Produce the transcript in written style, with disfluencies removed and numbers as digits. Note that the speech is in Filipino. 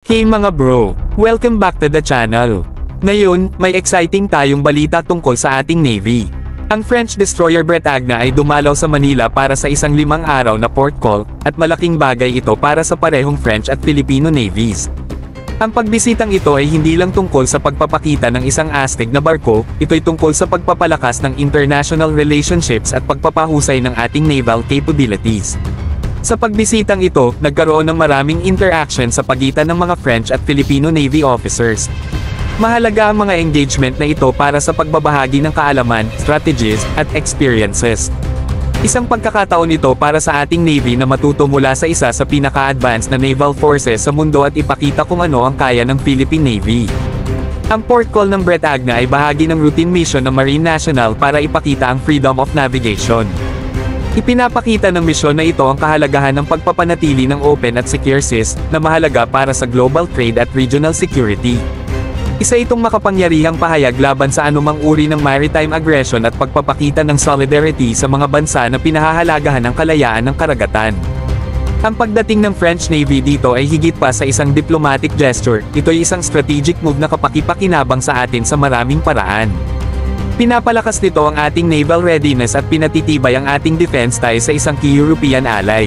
Hey mga bro, welcome back to the channel. Ngayon, may exciting tayong balita tungkol sa ating Navy. Ang French destroyer Bretagne ay dumalaw sa Manila para sa isang 5 araw na port call, at malaking bagay ito para sa parehong French at Filipino navies. Ang pagbisitang ito ay hindi lang tungkol sa pagpapakita ng isang astig na barko, ito'y tungkol sa pagpapalakas ng international relationships at pagpapahusay ng ating naval capabilities. Sa pagbisitang ito, nagkaroon ng maraming interaction sa pagitan ng mga French at Filipino Navy officers. Mahalaga ang mga engagement na ito para sa pagbabahagi ng kaalaman, strategies, at experiences. Isang pagkakataon ito para sa ating Navy na matuto mula sa isa sa pinaka-advanced na naval forces sa mundo at ipakita kung ano ang kaya ng Philippine Navy. Ang port call ng Bretagne ay bahagi ng routine mission ng Marine National para ipakita ang freedom of navigation. Ipinapakita ng misyon na ito ang kahalagahan ng pagpapanatili ng open at secure seas, na mahalaga para sa global trade at regional security. Isa itong makapangyarihang pahayag laban sa anumang uri ng maritime aggression at pagpapakita ng solidarity sa mga bansa na pinahahalagahan ang kalayaan ng karagatan. Ang pagdating ng French Navy dito ay higit pa sa isang diplomatic gesture, ito'y isang strategic move na kapakipakinabang sa atin sa maraming paraan. Pinapalakas nito ang ating naval readiness at pinatitibay ang ating defense ties sa isang key European ally.